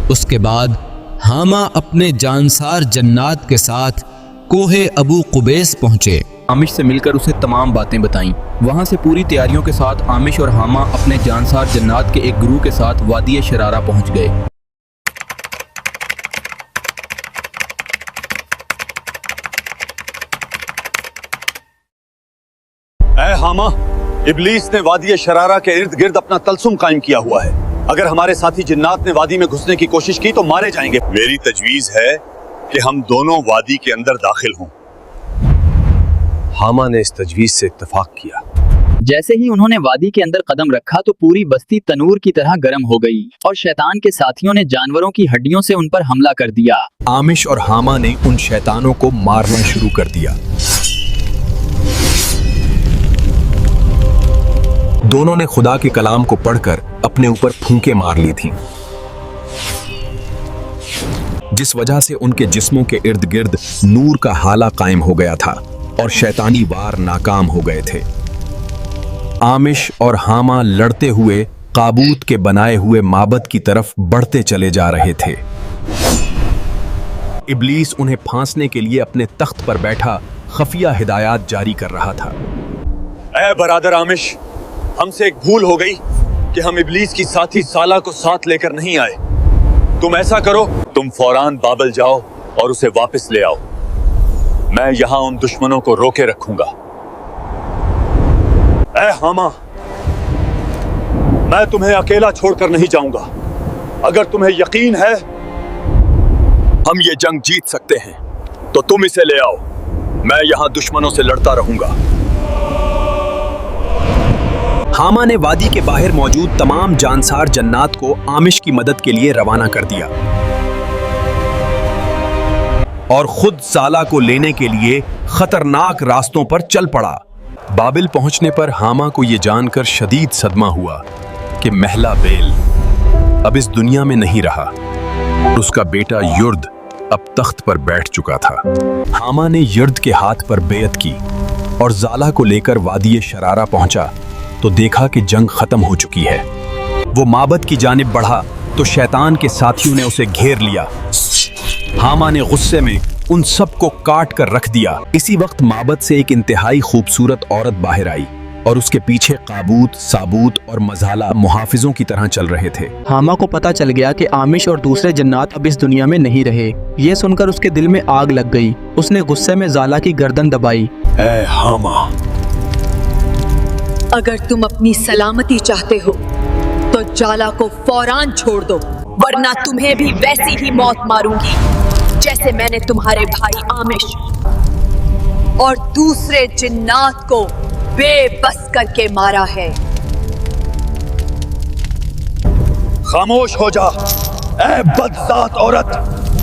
اس کے بعد حامہ اپنے جانسار جنات کے ساتھ کوہ ابو قبیس پہنچے۔ آمش سے مل کر اسے تمام باتیں بتائیں۔ وہاں سے پوری تیاریوں کے ساتھ آمش اور حامہ اپنے جانسار جنات کے ایک گروہ کے ساتھ وادی شرارہ پہنچ گئے۔ اے حامہ، ابلیس نے وادی شرارہ کے ارد گرد اپنا تلسم قائم کیا ہوا ہے۔ اگر ہمارے ساتھی جنات نے وادی میں گھسنے کی کوشش کی تو مارے جائیں گے۔ میری تجویز ہے کہ ہم دونوں وادی کے اندر داخل ہوں۔ حامہ نے اس تجویز سے اتفاق کیا۔ جیسے ہی انہوں نے وادی کے اندر قدم رکھا تو پوری بستی تنور کی طرح گرم ہو گئی اور شیطان کے ساتھیوں نے جانوروں کی ہڈیوں سے ان پر حملہ کر دیا۔ آمش اور حامہ نے ان شیطانوں کو مارنا شروع کر دیا۔ دونوں نے خدا کے کلام کو پڑھ کر اپنے اوپر پھونکے مار لی تھیں، جس وجہ سے ان کے جسموں کے ارد گرد نور کا حالہ قائم ہو گیا تھا اور شیطانی وار ناکام ہو گئے تھے۔ آمش اور حامہ لڑتے ہوئے قابوت کے بنائے ہوئے معبد کی طرف بڑھتے چلے جا رہے تھے۔ ابلیس انہیں پھانسنے کے لیے اپنے تخت پر بیٹھا خفیہ ہدایات جاری کر رہا تھا۔ اے برادر آمش، ہم سے ایک بھول ہو گئی کہ ہم ابلیس کی ساتھی سالہ کو ساتھ لے کر نہیں آئے۔ تم ایسا کرو، تم فوراً بابل جاؤ اور اسے واپس لے آؤ۔ میں یہاں ان دشمنوں کو روکے رکھوں گا۔ اے حامہ، میں تمہیں اکیلا چھوڑ کر نہیں جاؤں گا۔ اگر تمہیں یقین ہے ہم یہ جنگ جیت سکتے ہیں تو تم اسے لے آؤ۔ میں یہاں دشمنوں سے لڑتا رہوں گا۔ حامہ نے وادی کے باہر موجود تمام جانسار جنات کو آمش کی مدد کے لیے روانہ کر دیا اور خود سالہ کو لینے کے لیے خطرناک راستوں پر چل پڑا۔ بابل پہنچنے پر حامہ کو یہ جان کر شدید صدمہ ہوا کہ محلہ بیل اب اس دنیا میں نہیں رہا۔ اس کا بیٹا یرد اب تخت پر بیٹھ چکا تھا۔ حامہ نے یرد کے ہاتھ پر بیعت کی اور زالہ کو لے کر وادی شرارہ پہنچا تو دیکھا کہ جنگ ختم ہو چکی ہے۔ وہ معبد کی جانب بڑھا تو شیطان کے ساتھیوں نے اسے گھیر لیا۔ حامہ نے غصے میں ان سب کو کاٹ کر رکھ دیا۔ اسی وقت معبد سے ایک انتہائی خوبصورت عورت باہر آئی اور اس کے پیچھے قابوت، سابوت اور مزالہ محافظوں کی طرح چل رہے تھے۔ حامہ کو پتہ چل گیا کہ آمش اور دوسرے جنات اب اس دنیا میں نہیں رہے۔ یہ سن کر اس کے دل میں آگ لگ گئی۔ اس نے غصے میں زالہ کی گردن دبائی۔ اے حامہ، اگر تم اپنی سلامتی چاہتے ہو تو جالا کو فوراً چھوڑ دو، ورنہ تمہیں بھی ویسی ہی موت ماروں گی جیسے میں نے تمہارے بھائی آمش اور دوسرے جنات کو بے بس کر کے مارا ہے۔ خاموش ہو جا اے بدذات عورت،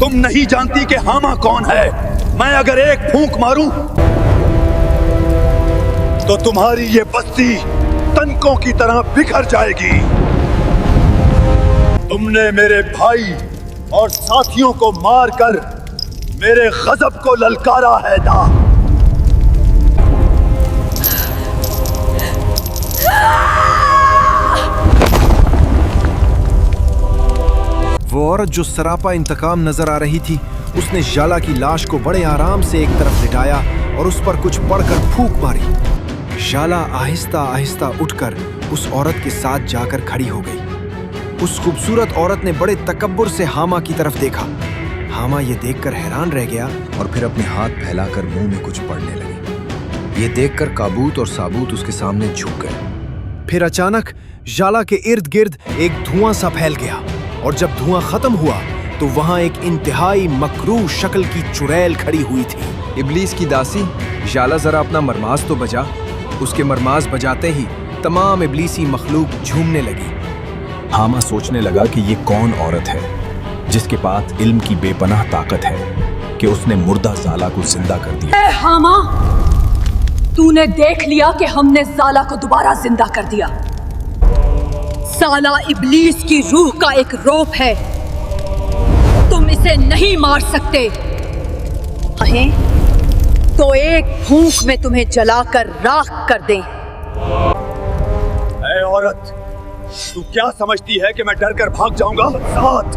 تم نہیں جانتی کہ حامہ کون ہے۔ میں اگر ایک پھونک ماروں تو تمہاری یہ بستی تنکوں کی طرح بکھر جائے گی۔ تم نے میرے بھائی اور ساتھیوں کو مار کر میرے غضب کو للکارا ہے نا۔ وہ عورت جو سراپا انتقام نظر آ رہی تھی، اس نے جالا کی لاش کو بڑے آرام سے ایک طرف لٹایا اور اس پر کچھ پڑھ کر پھونک ماری۔ جالا آہستہ آہستہ اٹھ کر اس عورت کے ساتھ جا کر کھڑی ہو گئی۔ اس خوبصورت عورت نے بڑے تکبر سے حامہ کی طرف دیکھا۔ حامہ یہ دیکھ کر حیران رہ گیا اور پھر اپنے ہاتھ پھیلا کر منہ میں کچھ پڑھنے لگے۔ یہ دیکھ کر قابوت اور سابوت اس کے سامنے جھک گئے۔ پھر اچانک جالا کے ارد گرد ایک دھواں سا پھیل گیا اور جب دھواں ختم ہوا تو وہاں ایک انتہائی مکروہ شکل کی چڑیل کھڑی ہوئی تھی۔ ابلیس کی داسی، جالا ذرا اپنا مرماز تو بجا۔ اس کے مرماز بجاتے ہی تمام ابلیسی مخلوق جھومنے لگی۔ حامہ سوچنے لگا کہ یہ کون عورت ہے جس کے پاس علم کی بے پناہ طاقت ہے کہ اس نے مردہ زالہ کو زندہ کر دیا۔ اے حامہ، تو نے دیکھ لیا کہ ہم نے زالہ کو دوبارہ زندہ کر دیا۔ زالہ ابلیس کی روح کا ایک روپ ہے، تم اسے نہیں مار سکتے۔ کہیں تو ایک پھونک میں تمہیں جلا کر راکھ کر دیں۔ اے عورت، تو کیا سمجھتی ہے کہ میں ڈر کر بھاگ جاؤں گا؟ ساتھ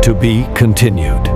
To be continued.